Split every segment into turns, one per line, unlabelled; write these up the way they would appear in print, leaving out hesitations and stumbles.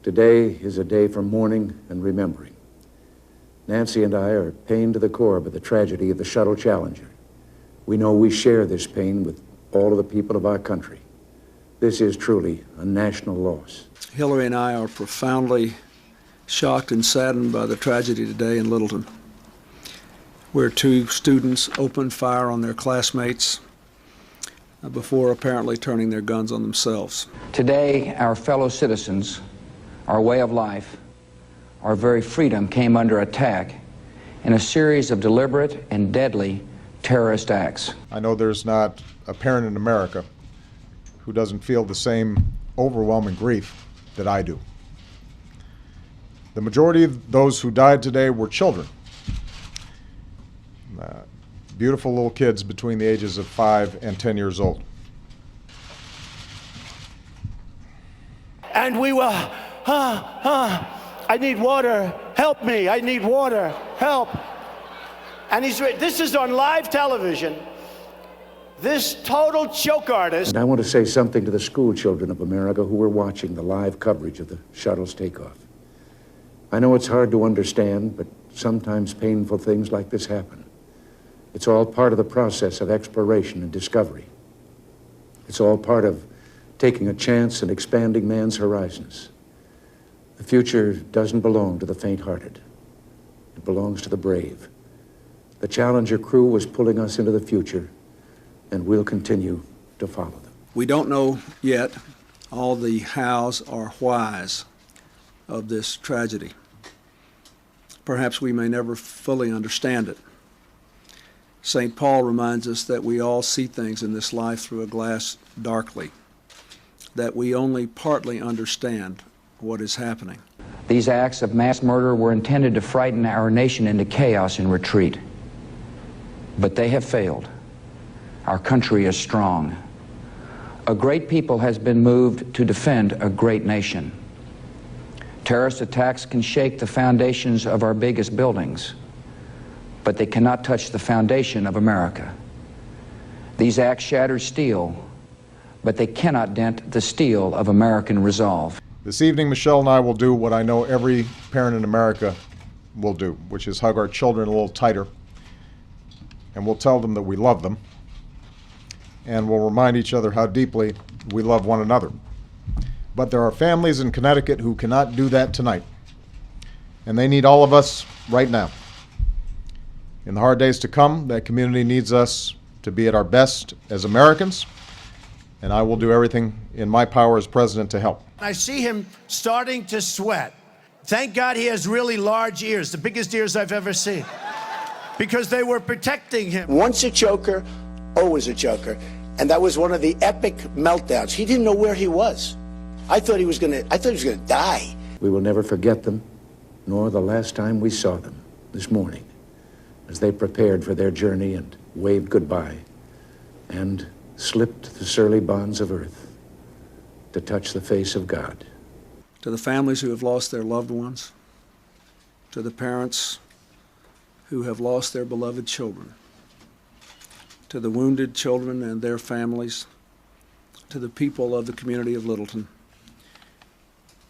Today is a day for mourning and remembering. Nancy and I are pained to the core by the tragedy of the Shuttle Challenger. We know we share this pain with all of the people of our country. This is truly a national loss.
Hillary and I are profoundly shocked and saddened by the tragedy today in Littleton, where two students opened fire on their classmates before apparently turning their guns on themselves.
Today, our fellow citizens, our way of life, our very freedom came under attack in a series of deliberate and deadly terrorist acts.
I know there's not a parent in America who doesn't feel the same overwhelming grief that I do. The majority of those who died today were children. Beautiful little kids between the ages of 5 and 10 years old.
And we were, I need water, help me, I need water, help. And this is on live television. This total joke artist.
And I want to say something to the school children of America who were watching the live coverage of the shuttle's takeoff. I know it's hard to understand, but sometimes painful things like this happen. It's all part of the process of exploration and discovery. It's all part of taking a chance and expanding man's horizons. The future doesn't belong to the faint-hearted. It belongs to the brave. The Challenger crew was pulling us into the future, and we'll continue to follow them.
We don't know yet all the hows or whys of this tragedy. Perhaps we may never fully understand it. St. Paul reminds us that we all see things in this life through a glass darkly, that we only partly understand what is happening.
These acts of mass murder were intended to frighten our nation into chaos and retreat. But they have failed. Our country is strong. A great people has been moved to defend a great nation. Terrorist attacks can shake the foundations of our biggest buildings, but they cannot touch the foundation of America. These acts shatter steel, but they cannot dent the steel of American resolve.
This evening, Michelle and I will do what I know every parent in America will do, which is hug our children a little tighter, and we'll tell them that we love them, and we'll remind each other how deeply we love one another. But there are families in Connecticut who cannot do that tonight, and they need all of us right now. In the hard days to come, that community needs us to be at our best as Americans, and I will do everything in my power as president to help.
I see him starting to sweat. Thank God he has really large ears, the biggest ears I've ever seen, because they were protecting him.
Once a joker, always a joker. And that was one of the epic meltdowns. He didn't know where he was. I thought he was gonna die.
We will never forget them, nor the last time we saw them this morning, as they prepared for their journey and waved goodbye and slipped the surly bonds of earth to touch the face of God.
To the families who have lost their loved ones, to the parents who have lost their beloved children, to the wounded children and their families, to the people of the community of Littleton,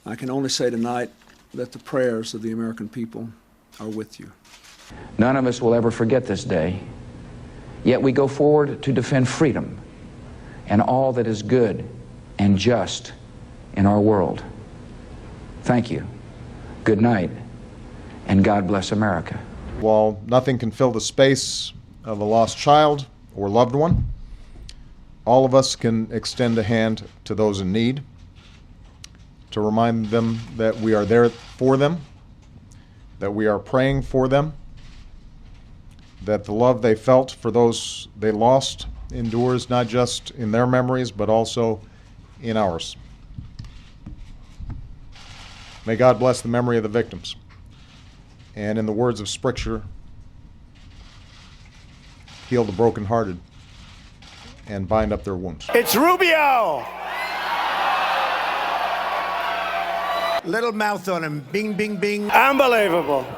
I can only say tonight that the prayers of the American people are with you.
None of us will ever forget this day, yet we go forward to defend freedom and all that is good and just in our world. Thank you. Good night, and God bless America.
While nothing can fill the space of a lost child or loved one, all of us can extend a hand to those in need, to remind them that we are there for them, that we are praying for them, that the love they felt for those they lost endures not just in their memories, but also in ours. May God bless the memory of the victims. And in the words of Scripture, heal the brokenhearted and bind up their wounds.
It's Rubio! Little mouth on him, bing, bing, bing. Unbelievable.